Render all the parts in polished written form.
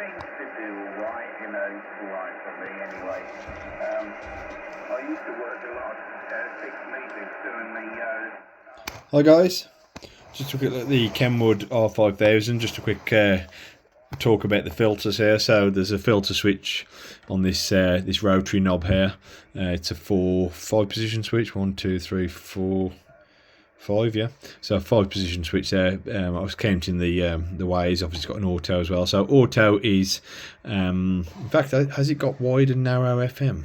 seems to do alright, alright for me anyway. I used to work a lot of 6 meters doing the... Hi guys, just a quick look at the Kenwood R-5000, just a quick talk about the filters here. So there's a filter switch on this this rotary knob here. It's a 5 position switch, 1, 2, 3, 4, 5, yeah. So 5 position switch there. I was counting the ways. Obviously it's got an auto as well. So auto is, in fact, has it got wide and narrow FM?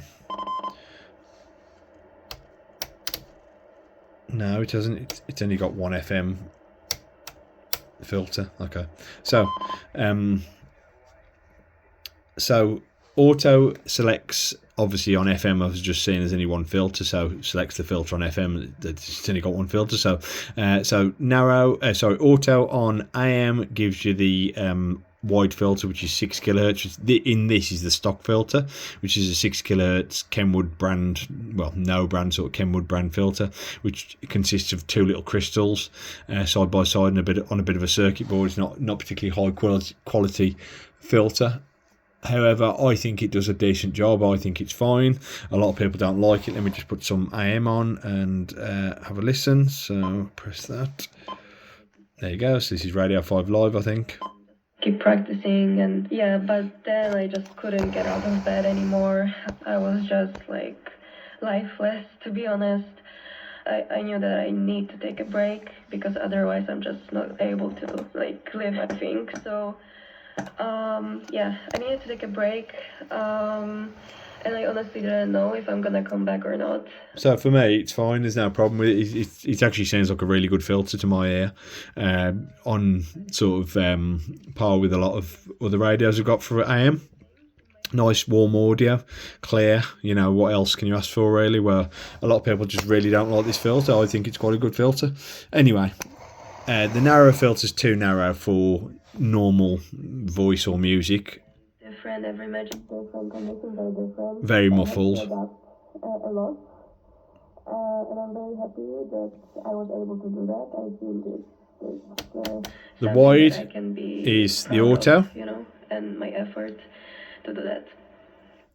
No, it doesn't. It's only got one FM filter. Okay, so so auto selects, obviously on FM I was just saying there's only one filter, so selects the filter on FM. It's only got one filter. So auto on AM gives you the wide filter, which is 6 kHz. In this is the stock filter, which is a 6 kHz Kenwood brand, well, no brand, sort of Kenwood brand filter, which consists of 2 little crystals side by side and on a bit of a circuit board. It's not particularly high quality filter. However, I think it does a decent job. I think it's fine. A lot of people don't like it. Let me just put some AM on and have a listen. So press that. There you go. So this is Radio 5 Live, I think. Keep practicing, and yeah, but then I just couldn't get out of bed anymore. I was just like lifeless, to be honest. I knew that I need to take a break because otherwise I'm just not able to like live, I think. So yeah, I needed to take a break, and I honestly didn't know if I'm gonna come back or not. So for me, it's fine. There's no problem with it. It actually sounds like a really good filter to my ear, on sort of par with a lot of other radios I've got for AM. Nice warm audio, clear. You know, what else can you ask for, really? Well, a lot of people just really don't like this filter. I think it's quite a good filter. Anyway, the narrow filter's too narrow for normal voice or music. Different, every match is different, and this is very different. Very muffled. A lot. And I'm very happy that I was able to do that. I feel this the wide I can be is the auto, and my effort to do that.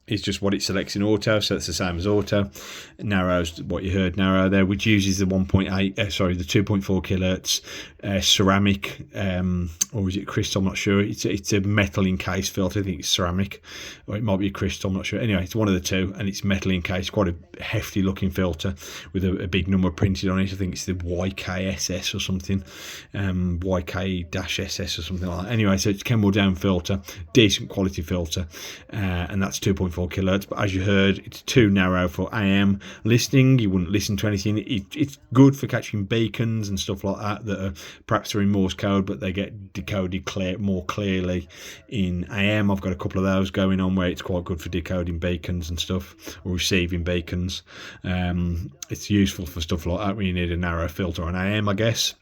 Is just what it selects in auto, so it's the same as auto. Narrow's what you heard narrow there, which uses the 2.4 kilohertz ceramic, or is it crystal? I'm not sure. It's a metal encased filter. I think it's ceramic, or it might be a crystal. I'm not sure. Anyway, it's one of the two, and it's metal encased. Quite a hefty looking filter with a big number printed on it. I think it's the YKSS or something, YK-SS or something like that. Anyway, so it's Kenwood down filter, decent quality filter, and that's 2.4 kilohertz. But as you heard, it's too narrow for AM listening. You wouldn't listen to anything. It's good for catching beacons and stuff like that are perhaps in Morse code, but they get decoded more clearly in AM. I've got a couple of those going on where it's quite good for decoding beacons and stuff, or receiving beacons. It's useful for stuff like that when you need a narrow filter on AM, I guess.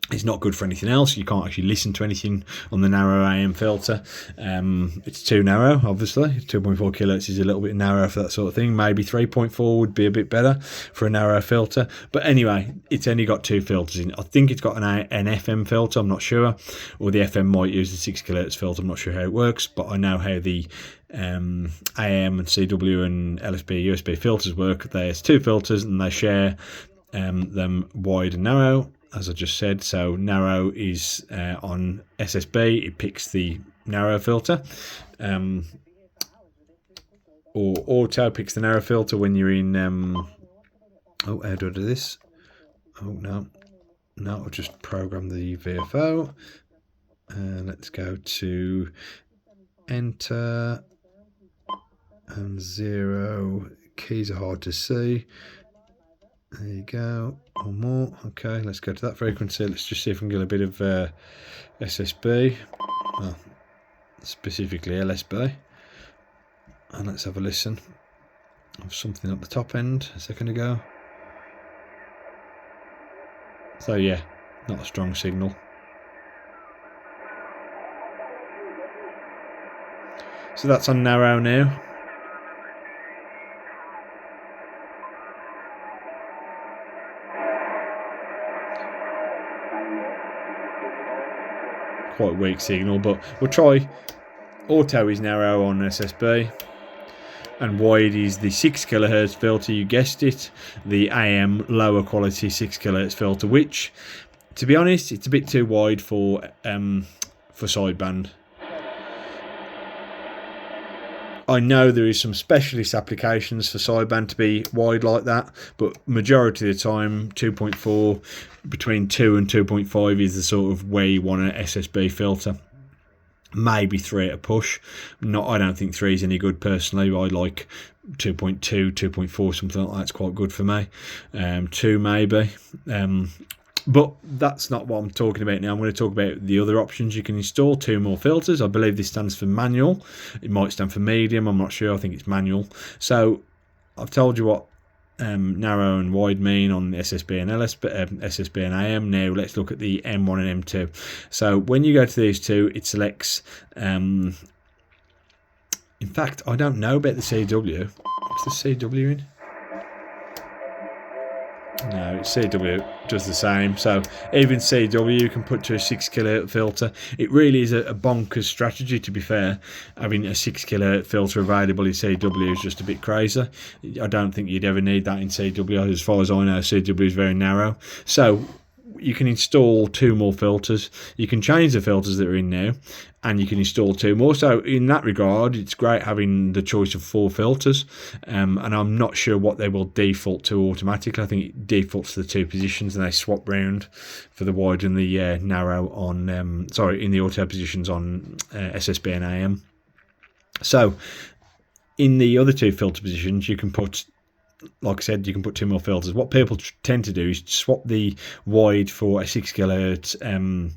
It's not good for anything else. You can't actually listen to anything on the narrow AM filter. It's too narrow, obviously. 2.4 kilohertz is a little bit narrow for that sort of thing. Maybe 3.4 would be a bit better for a narrow filter. But anyway, it's only got 2 filters in. I think it's got an FM filter, I'm not sure. Or the FM might use the 6 kilohertz filter. I'm not sure how it works, but I know how the AM and CW and LSB, USB filters work. There's 2 filters and they share them wide and narrow, as I just said. So narrow is on SSB, it picks the narrow filter, or auto picks the narrow filter when you're in how do I do this? No, I'll just program the VFO, and let's go to enter, and 0 keys are hard to see. There you go, or more. Okay, let's go to that frequency. Let's just see if we can get a bit of SSB, well, specifically LSB, and let's have a listen of something at the top end a second ago. So yeah, not a strong signal. So that's on narrow now. Quite weak signal, but we'll try auto is narrow on SSB, and wide is the 6 kHz filter. You guessed it, the AM lower quality 6 kHz filter, which, to be honest, it's a bit too wide for sideband. I know there is some specialist applications for sideband to be wide like that, but majority of the time 2.4, between 2 and 2.5 is the sort of where you want an SSB filter. Maybe 3 at a push. I don't think 3 is any good personally. I like 2.2, 2.4, something like that's quite good for me. 2 maybe. But that's not what I'm talking about now. I'm going to talk about the other options. You can install 2 more filters. I believe this stands for manual. It might stand for medium. I'm not sure. I think it's manual. So I've told you what narrow and wide mean on SSB and SSB and AM. Now let's look at the M1 and M2. So when you go to these two, it selects. In fact, I don't know about the CW. What's the CW in? No, CW does the same. So even CW you can put to a 6 kHz filter. It really is a bonkers strategy, to be fair. Having a 6 kHz filter available in CW is just a bit crazy. I don't think you'd ever need that in CW. As far as I know, CW is very narrow. So you can install 2 more filters. You can change the filters that are in now, and you can install 2 more. So in that regard, it's great having the choice of 4 filters, and I'm not sure what they will default to automatically. I think it defaults to the 2 positions, and they swap round for the wide and the narrow on in the auto positions on SSB and AM. So in the other 2 filter positions, you can put, like I said, you can put 2 more filters. What people tend to do is swap the wide for a 6 kHz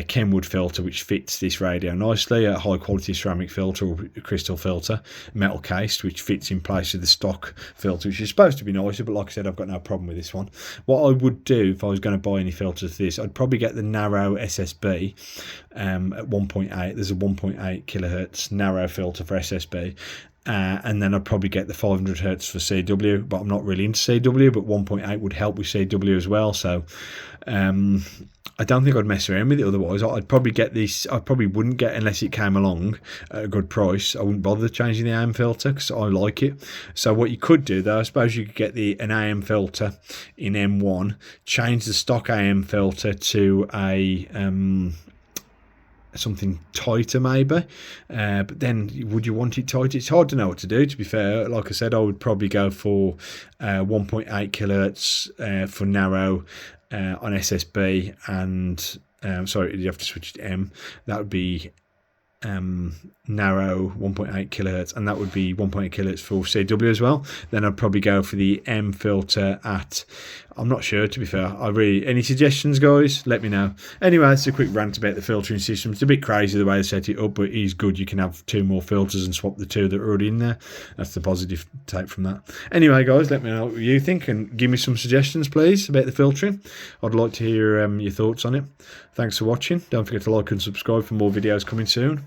Kenwood filter, which fits this radio nicely, a high quality ceramic filter or crystal filter, metal cased, which fits in place of the stock filter, which is supposed to be nicer, but like I said, I've got no problem with this one. What I would do if I was going to buy any filters for this, I'd probably get the narrow SSB at 1.8. There's a 1.8 kilohertz narrow filter for SSB. And then I'd probably get the 500 Hz for CW, but I'm not really into CW, but 1.8 would help with CW as well. So I don't think I'd mess around with it otherwise. I'd probably get this. I probably wouldn't get, unless it came along at a good price. I wouldn't bother changing the AM filter because I like it. So what you could do though, I suppose you could get an AM filter in M1, change the stock AM filter to a something tighter maybe, but then would you want it tighter? It's hard to know what to do, to be fair. Like I said, I would probably go for 1.8 kilohertz for narrow on SSB, and sorry, you have to switch to M. That would be narrow 1.8 kilohertz, and that would be 1.8 kilohertz for CW as well. Then I'd probably go for the M filter at, I'm not sure, to be fair. Any suggestions, guys? Let me know. Anyway, it's a quick rant about the filtering system. It's a bit crazy the way they set it up, but it is good. You can have 2 more filters and swap the 2 that are already in there. That's the positive take from that. Anyway, guys, let me know what you think, and give me some suggestions, please, about the filtering. I'd like to hear your thoughts on it. Thanks for watching. Don't forget to like and subscribe for more videos coming soon.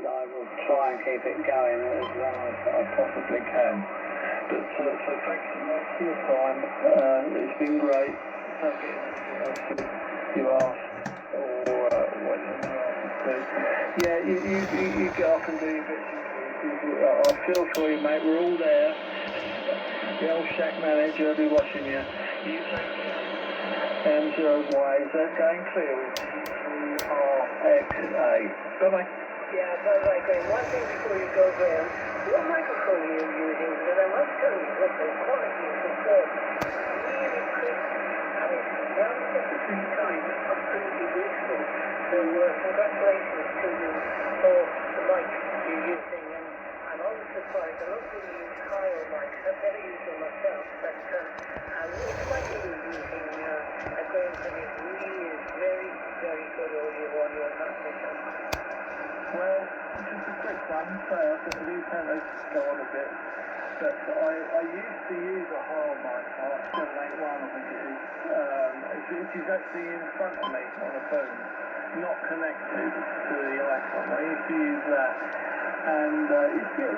I will try and keep it going as long as I possibly can. But so thanks so much for your time. It's been great. You asked, or what you asked to. Yeah, you get off and do your bits and pieces. I feel for you, mate. We're all there. The old shack manager will be watching you. You take M0Y. Is that going clear? RXA. Bye-bye. Yeah, bye-bye, Graham. One thing before you go, Graham. What microphone are you using? Because I must tell you that the quality is superb. Really crisp. And it's well at the same time. It's absolutely beautiful. So congratulations to you for the mic you're using. And I'm always surprised. I love when you use higher mics. I've never used them myself. But it's like you're using a Graham, and it really is very, very good audio on your microphone. Well, just a quick one first, and these cameras go on a bit. But I used to use a hard mic, 781 I think it is, which is actually in front of me on a phone, not connected to the iPhone. I used to use that, it's getting